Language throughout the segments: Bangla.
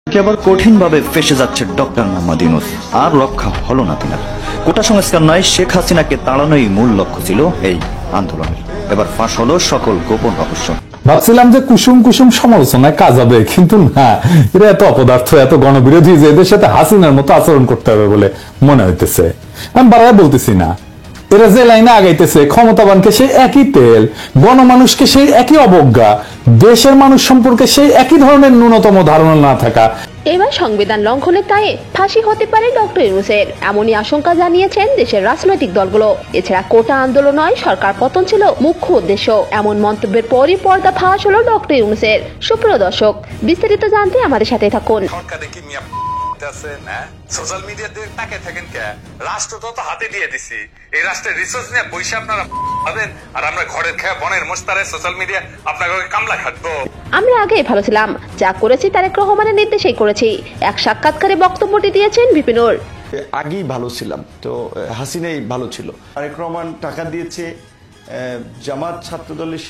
আবার কঠিনভাবে ফেসে যাচ্ছে ডক্টর মোহাম্মদ ইউনূস, আর রক্ষা হলো না তিনার। কোটা সংস্কার নয়, শেখ হাসিনাকে তাড়ানোই মূল লক্ষ্য ছিল এই আন্দোলনের। এবার ফাঁস হলো সকল গোপন রহস্য। ভাবছিলাম যে কুসুম কুসুম সমালোচনায় কাজ হবে, কিন্তু না, এরা এত অপদার্থ, এত গণবিরোধী যে এদের সাথে হাসিনার মতো আচরণ করতে হবে বলে মনে হইতেছে। আমি বারবার বলতেছি না, এরা যে লাইনে আগাইতেছে, ক্ষমতাবানকে সেই একই তেল, গণমানুষকে সেই একই অবজ্ঞা, দেশের মানুষ সম্পর্কে সেই একই ধরনের ন্যূনতম ধারণা না থাকা। এবার সংবিধান লঙ্ঘনের দায়ে ফাঁসি হতে পারে ডক্টর ইউনূসের, এমনই আশঙ্কা জানিয়েছেন দেশের রাজনৈতিক দলগুলো। এছাড়া কোটা আন্দোলন নয়, সরকার পতন ছিল মুখ্য উদ্দেশ্য, এমন মন্তব্যের পরই পর্দা ফাঁস হলো ডক্টর ইউনূসের। সুপ্রিয় দর্শক, বিস্তারিত জানতে আমাদের সাথে থাকুন। সোশ্যাল মিডিয়াতে তাকে থাকেন কে? রাষ্ট্র তো হাতে দিয়ে দিছি, এই রাষ্ট্রের রিসোর্স নিয়ে পয়সা আপনারা পাবেন, আর আমরা ঘরের খেয়ে বনের মোস্তারে সোশ্যাল মিডিয়া আপনাকে কামলা খাটবো। আমরা আগে ভালো ছিলাম, যা করেছি তারেক রহমানের নির্দেশেই করেছি, এক সাক্ষাৎকারে বক্তব্যটি দিয়েছেন বিপিনুর। আগেই ভালো ছিলাম, তো হাসিনাই ভালো ছিল। তারেক রহমান টাকা দিয়েছে জামাত ছাত্রদলের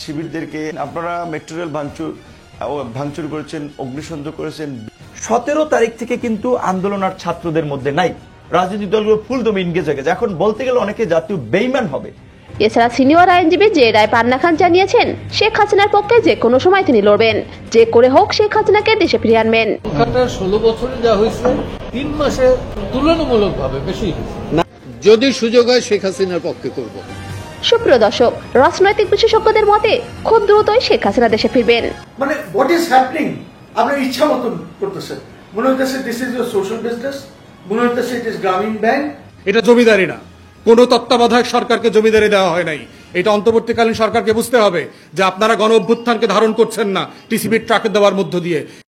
শিবিরদেরকে। আপনারা মেট্রো রেল ভাঙচুর করেছেন, অগ্নিসংযোগ করেছেন। 17 তারিখ থেকে কিন্তু আন্দোলন আর ছাত্রদের মধ্যে নাই। রাজনৈতিক দলগুলো ফুল দমে এনগেজ হয়ে গেছে। এখন বলতে গেলে অনেকে জাতীয় বেইমান হবে। এছাড়া সিনিয়র আইনজীবী জে রায় পান্না খান জানিয়েছেন, শেখ হাসিনার পক্ষে যে কোনো সময় তিনি লড়বেন, যে করে হোক শেখ হাসিনাকে দেশে ফিরিয়ে আনবেন। 16 বছরে যা হয়েছে 3 মাসে তুলনামূলকভাবে বেশি হয়েছে। যদি সুযোগ হয় শেখ হাসিনার পক্ষে করব। সুপ্রিয় দর্শক, রাজনৈতিক বিশেষজ্ঞদের মতে খুব দ্রুতই শেখ হাসিনা দেশে ফিরবেন। মানে হোয়াট ইজ হ্যাপনিং, আপনার ইচ্ছা মতন করতেছেন। মনে হইতেছে this is your social business, মনে হইতেছে ইট ইজ গ্রামীণ ব্যাংক। এটা জমিদারি না, কোন তত্ত্বাবধায়ক সরকারকে জমিদারি দেওয়া হয় নাই। এটা অন্তর্বর্তীকালীন সরকারকে বুঝতে হবে যে আপনারা গণ অভ্যুত্থানকে ধারণ করছেন না টিসিবির ট্রাকে দেওয়ার মধ্য দিয়ে।